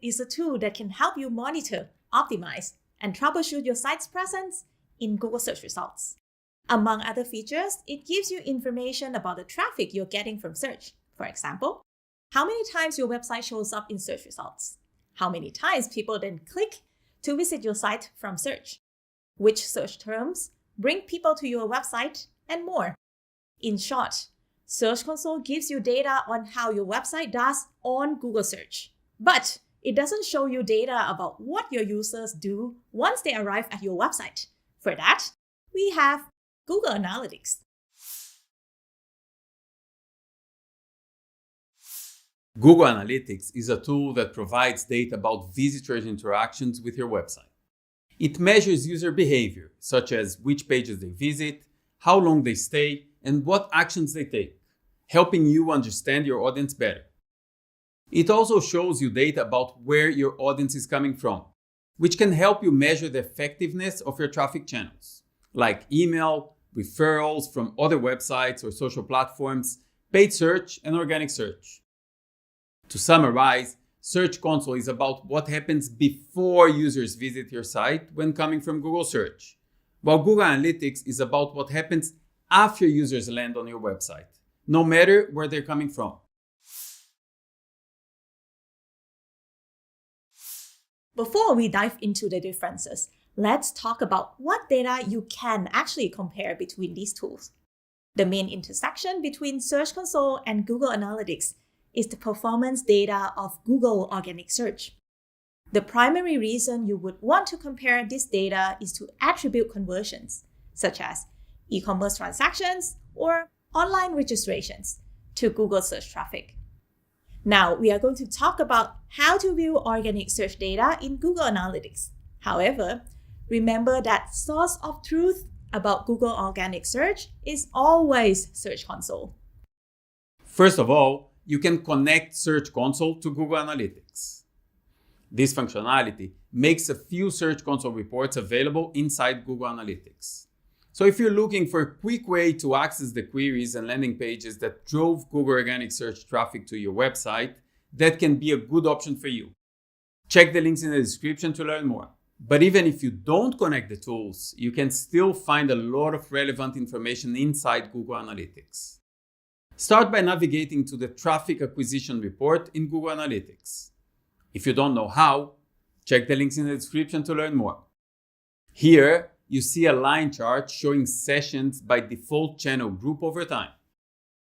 is a tool that can help you monitor, optimize, and troubleshoot your site's presence in Google search results. Among other features, it gives you information about the traffic you're getting from search. For example, how many times your website shows up in search results, how many times people then click to visit your site from search, which search terms bring people to your website, and more. In short, Search Console gives you data on how your website does on Google search, but it doesn't show you data about what your users do once they arrive at your website. For that, we have Google Analytics. Google Analytics is a tool that provides data about visitors' interactions with your website. It measures user behavior, such as which pages they visit, how long they stay, and what actions they take, helping you understand your audience better. It also shows you data about where your audience is coming from, which can help you measure the effectiveness of your traffic channels, like email, referrals from other websites or social platforms, paid search, and organic search. To summarize, Search Console is about what happens before users visit your site when coming from Google search, while Google Analytics is about what happens after users land on your website, no matter where they're coming from. Before we dive into the differences, let's talk about what data you can actually compare between these tools. The main intersection between Search Console and Google Analytics is the performance data of Google organic search. The primary reason you would want to compare this data is to attribute conversions, such as e-commerce transactions or online registrations, to Google search traffic. Now, we are going to talk about how to view organic search data in Google Analytics. However, remember that source of truth about Google organic search is always Search Console. First of all, you can connect Search Console to Google Analytics. This functionality makes a few Search Console reports available inside Google Analytics. So if you're looking for a quick way to access the queries and landing pages that drove Google organic search traffic to your website, that can be a good option for you. Check the links in the description to learn more. But even if you don't connect the tools, you can still find a lot of relevant information inside Google Analytics. Start by navigating to the Traffic Acquisition Report in Google Analytics. If you don't know how, check the links in the description to learn more. Here, you see a line chart showing sessions by default channel group over time.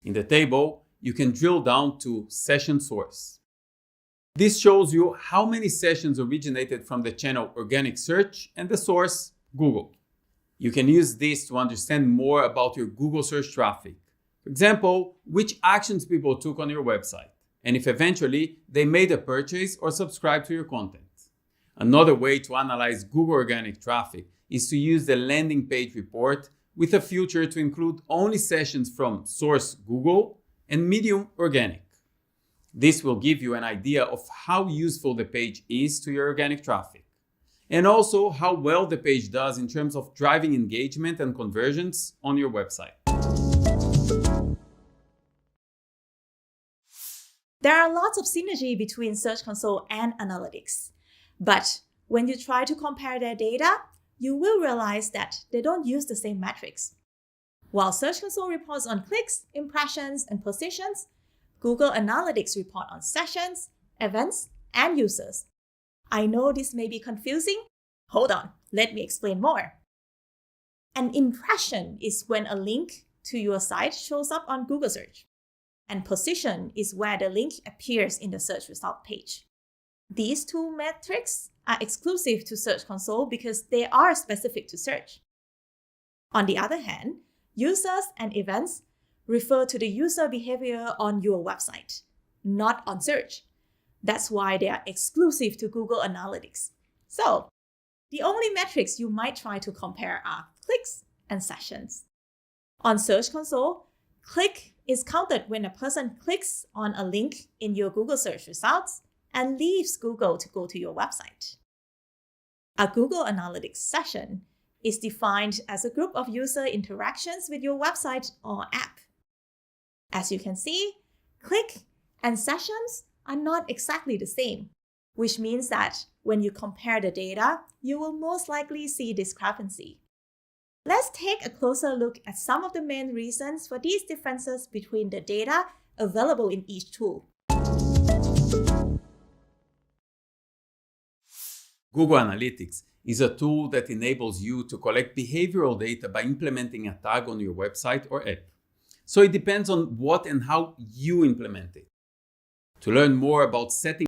In the table, you can drill down to Session Source. This shows you how many sessions originated from the channel organic search and the source, Google. You can use this to understand more about your Google search traffic. For example, which actions people took on your website, and if eventually they made a purchase or subscribed to your content. Another way to analyze Google organic traffic is to use the landing page report with a feature to include only sessions from source Google and medium organic. This will give you an idea of how useful the page is to your organic traffic, and also how well the page does in terms of driving engagement and conversions on your website. There are lots of synergy between Search Console and Analytics, but when you try to compare their data, you will realize that they don't use the same metrics. While Search Console reports on clicks, impressions, and positions, Google Analytics report on sessions, events, and users. I know this may be confusing. Hold on, let me explain more. An impression is when a link to your site shows up on Google search, and position is where the link appears in the search result page. These two metrics are exclusive to Search Console because they are specific to search. On the other hand, users and events refer to the user behavior on your website, not on search. That's why they are exclusive to Google Analytics. So, the only metrics you might try to compare are clicks and sessions. On Search Console, click is counted when a person clicks on a link in your Google search results and leaves Google to go to your website. A Google Analytics session is defined as a group of user interactions with your website or app. As you can see, click and sessions are not exactly the same. which means that when you compare the data, you will most likely see discrepancy. Let's take a closer look at some of the main reasons for these differences between the data available in each tool. Google Analytics is a tool that enables you to collect behavioral data by implementing a tag on your website or app. So it depends on what and how you implement it. To learn more about setting